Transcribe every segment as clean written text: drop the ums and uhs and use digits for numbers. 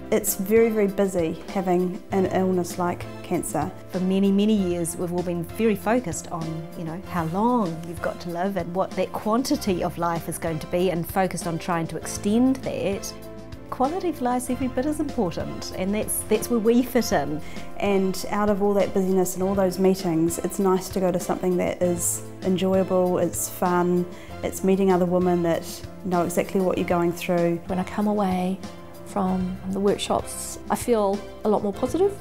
It's very, very busy having an illness like cancer. For many, many years we've all been very focused on, how long you've got to live and what that quantity of life is going to be, and focused on trying to extend that. Quality of life's every bit as important, and that's where we fit in. And out of all that busyness and all those meetings, it's nice to go to something that is enjoyable, it's fun, it's meeting other women that know exactly what you're going through. When I come away from the workshops, I feel a lot more positive,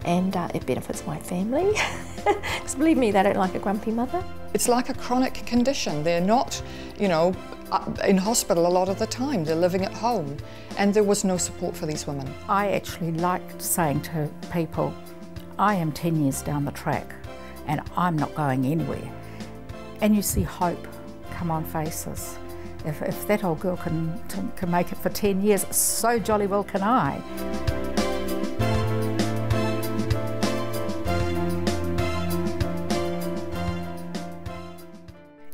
and it benefits my family. Because believe me, they don't like a grumpy mother. It's like a chronic condition. They're not, in hospital a lot of the time. They're living at home, and there was no support for these women. I actually liked saying to people, I am 10 years down the track and I'm not going anywhere. And you see hope come on faces. If that old girl can make it for 10 years, so jolly well can I.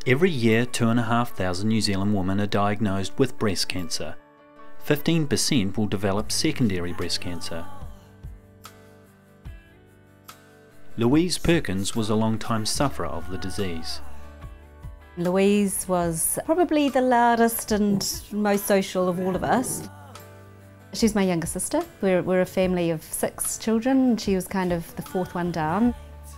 Every year, 2,500 New Zealand women are diagnosed with breast cancer. 15% will develop secondary breast cancer. Louise Perkins was a long-time sufferer of the disease. Louise was probably the loudest and most social of all of us. She's my younger sister. We're a family of 6 children. She was kind of the 4th one down.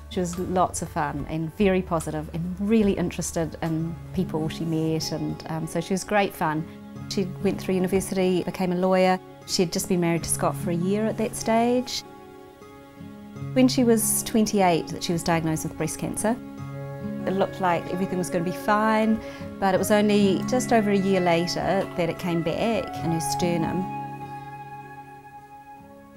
She was lots of fun and very positive and really interested in people she met, and so she was great fun. She went through university, became a lawyer. She had just been married to Scott for a year at that stage. When she was 28, that she was diagnosed with breast cancer. It looked like everything was going to be fine, but it was only just over a year later that it came back in her sternum.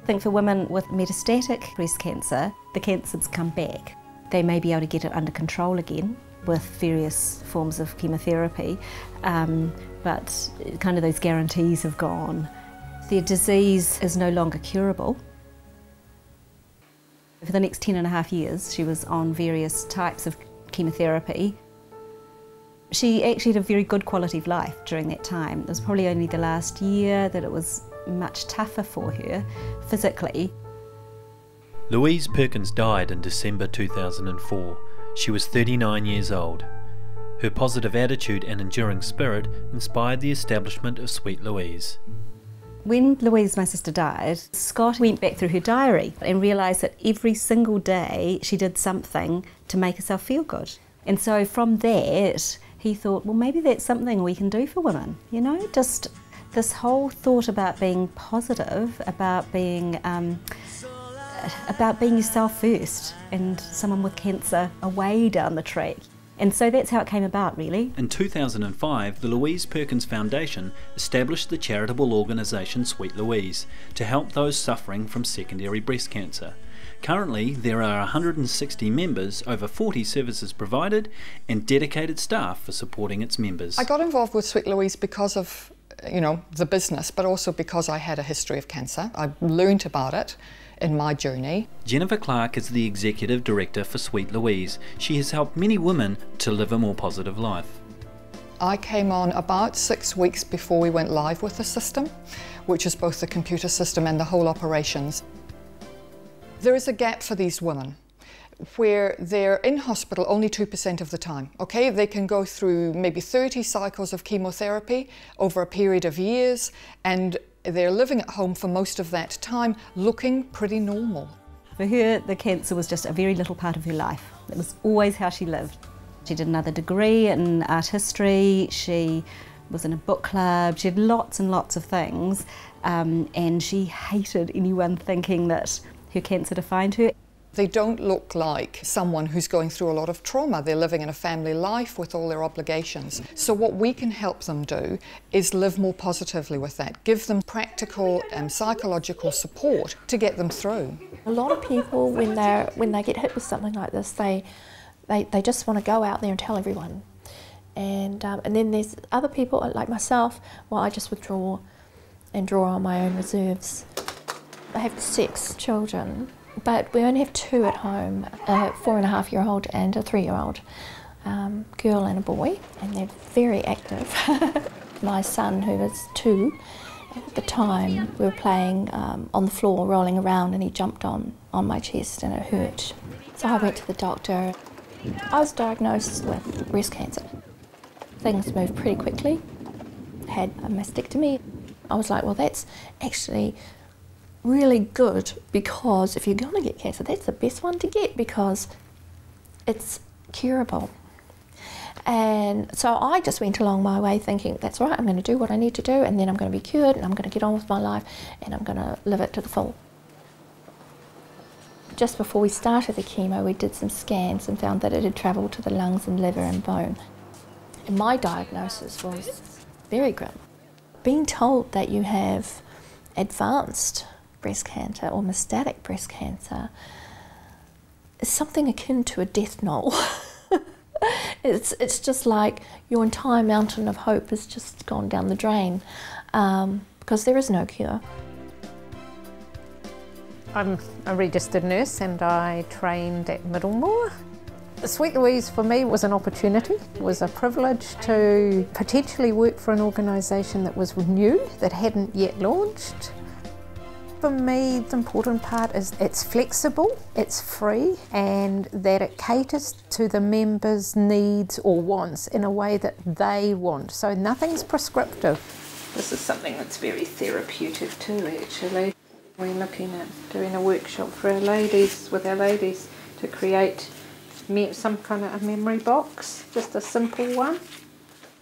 I think for women with metastatic breast cancer, the cancer's come back. They may be able to get it under control again with various forms of chemotherapy, but kind of those guarantees have gone. Their disease is no longer curable. For the next 10.5 years, she was on various types of chemotherapy. She actually had a very good quality of life during that time. It was probably only the last year that it was much tougher for her physically. Louise Perkins died in December 2004. She was 39 years old. Her positive attitude and enduring spirit inspired the establishment of Sweet Louise. When Louise, my sister, died, Scott went back through her diary and realised that every single day she did something to make herself feel good. And so from that, he thought, well, maybe that's something we can do for women, just this whole thought about being positive, about being yourself first, and someone with cancer are way down the track. And so that's how it came about, really. In 2005, the Louise Perkins Foundation established the charitable organisation Sweet Louise to help those suffering from secondary breast cancer. Currently, there are 160 members, over 40 services provided, and dedicated staff for supporting its members. I got involved with Sweet Louise because of the business, but also because I had a history of cancer. I learned about it in my journey. Jennifer Clark is the Executive Director for Sweet Louise. She has helped many women to live a more positive life. I came on about 6 weeks before we went live with the system, which is both the computer system and the whole operations. There is a gap for these women where they're in hospital only 2% of the time, okay? They can go through maybe 30 cycles of chemotherapy over a period of years, and they're living at home for most of that time, looking pretty normal. For her, the cancer was just a very little part of her life. It was always how she lived. She did another degree in art history, she was in a book club, she had lots and lots of things, and she hated anyone thinking that her cancer defined her. They don't look like someone who's going through a lot of trauma. They're living in a family life with all their obligations. So what we can help them do is live more positively with that, give them practical and psychological support to get them through. A lot of people, when they get hit with something like this, they just want to go out there and tell everyone. And then there's other people like myself, well, I just withdraw and draw on my own reserves. I have 6 children. But we only have 2 at home, a 4.5-year-old and a 3-year-old, girl and a boy, and they're very active. My son, who is 2, At the time, we were playing on the floor, rolling around, and he jumped on my chest and it hurt. So I went to the doctor. I was diagnosed with breast cancer. Things moved pretty quickly. Had a mastectomy. I was like, well, that's actually really good, because if you're going to get cancer, that's the best one to get because it's curable. And so I just went along my way thinking, that's right, I'm going to do what I need to do, and then I'm going to be cured, and I'm going to get on with my life, and I'm going to live it to the full. Just before we started the chemo, we did some scans and found that it had travelled to the lungs and liver and bone. And my diagnosis was very grim. Being told that you have advanced breast cancer or metastatic breast cancer is something akin to a death knell. It's just like your entire mountain of hope has just gone down the drain, because there is no cure. I'm a registered nurse and I trained at Middlemore. Sweet Louise for me was an opportunity, was a privilege to potentially work for an organisation that was new, that hadn't yet launched. For me, the important part is it's flexible, it's free, and that it caters to the members' needs or wants in a way that they want. So nothing's prescriptive. This is something that's very therapeutic too, actually. We're looking at doing a workshop for our ladies, with our ladies, to create some kind of a memory box, just a simple one.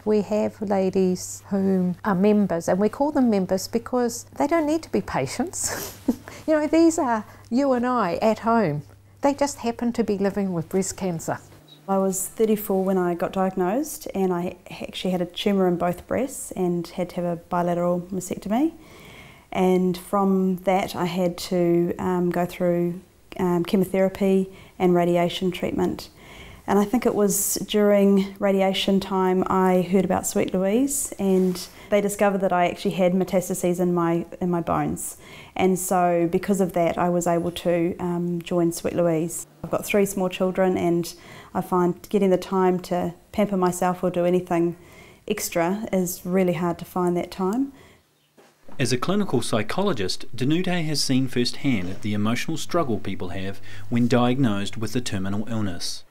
We have ladies who are members, and we call them members because they don't need to be patients. You know, these are you and I at home. They just happen to be living with breast cancer. I was 34 when I got diagnosed, and I actually had a tumour in both breasts and had to have a bilateral mastectomy. And from that I had to go through chemotherapy and radiation treatment. And I think it was during radiation time I heard about Sweet Louise, and they discovered that I actually had metastases in my bones. And so because of that I was able to join Sweet Louise. I've got 3 small children, and I find getting the time to pamper myself or do anything extra is really hard to find that time. As a clinical psychologist, Danude has seen firsthand the emotional struggle people have when diagnosed with a terminal illness.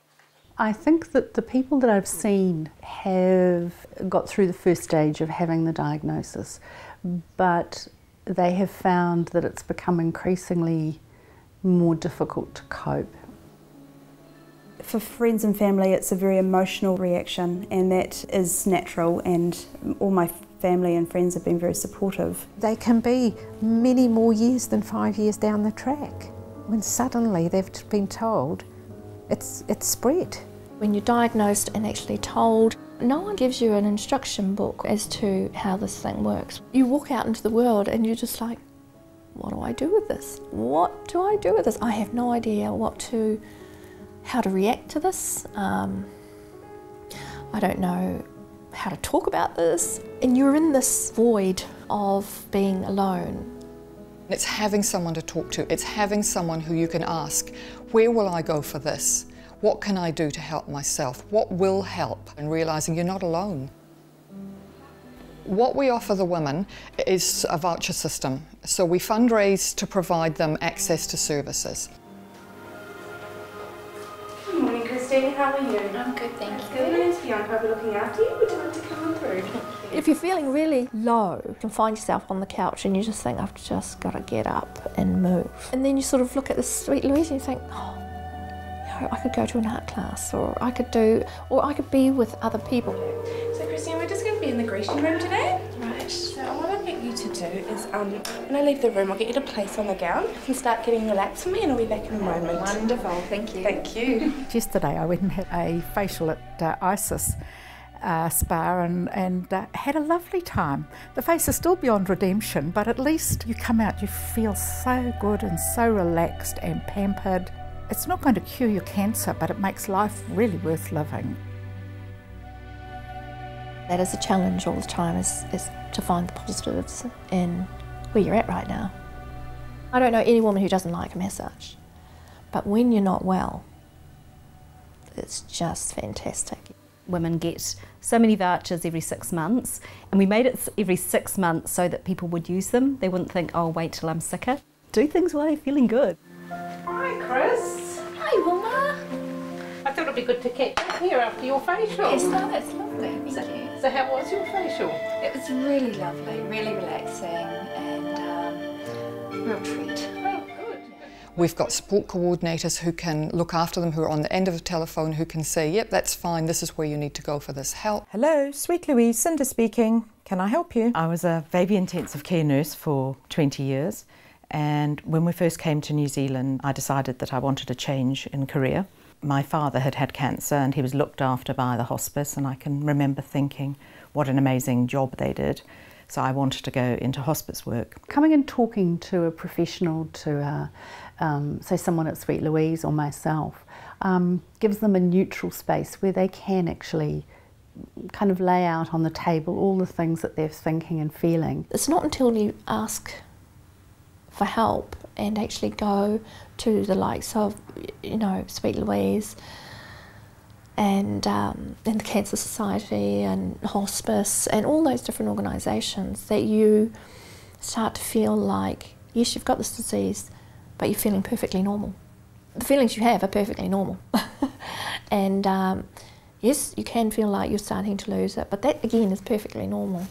I think that the people that I've seen have got through the first stage of having the diagnosis, but they have found that it's become increasingly more difficult to cope. For friends and family it's a very emotional reaction, and that is natural, and all my family and friends have been very supportive. They can be many more years than 5 years down the track when suddenly they've been told it's spread. When you're diagnosed and actually told, no one gives you an instruction book as to how this thing works. You walk out into the world and you're just like, what do I do with this? What do I do with this? I have no idea how to react to this. I don't know how to talk about this. And you're in this void of being alone. It's having someone to talk to. It's having someone who you can ask, where will I go for this? What can I do to help myself? What will help? And realising you're not alone. What we offer the women is a voucher system. So we fundraise to provide them access to services. Good morning, Christine. How are you? I'm good, thank you. Good. My name's Bianca. I'll be looking after you. Would you like to come on through? If you're feeling really low, you can find yourself on the couch and you just think, I've just got to get up and move. And then you sort of look at this Sweet Louise and you think, oh, you know, I could go to an art class, or I could be with other people. So Christine, we're just going to be in the greeting room today. Right. So what I'll get you to do is, when I leave the room, I'll get you to place on the gown and start getting relaxed for me, and I'll be back in a moment. Wonderful, thank you. Thank you. Yesterday I went and had a facial at Isis spa and had a lovely time. The face is still beyond redemption, but at least you come out, you feel so good and so relaxed and pampered. It's not going to cure your cancer, but it makes life really worth living. That is a challenge all the time, is to find the positives in where you're at right now. I don't know any woman who doesn't like a massage, but when you're not well, it's just fantastic. Women get so many vouchers every 6 months, and we made it every 6 months so that people would use them. They wouldn't think, oh, wait till I'm sicker. Do things while you're feeling good. Hi, Chris. Hi, Wilma. I thought it'd be good to catch up here after your facial. Yes, no, that's lovely. Thank you. So how was your facial? It was really lovely, really relaxing, and real treat. Oh, good. We've got support coordinators who can look after them, who are on the end of the telephone, who can say, yep, that's fine, this is where you need to go for this help. Hello, Sweet Louise, Cinda speaking. Can I help you? I was a baby intensive care nurse for 20 years, and when we first came to New Zealand, I decided that I wanted a change in career. My father had had cancer and he was looked after by the hospice, and I can remember thinking what an amazing job they did. So I wanted to go into hospice work. Coming and talking to a professional, to say someone at Sweet Louise or myself, gives them a neutral space where they can actually kind of lay out on the table all the things that they're thinking and feeling. It's not until you ask for help and actually go to the likes of, you know, Sweet Louise and the Cancer Society and hospice and all those different organisations that you start to feel like, yes, you've got this disease, but you're feeling perfectly normal. The feelings you have are perfectly normal. And yes, you can feel like you're starting to lose it, but that again is perfectly normal.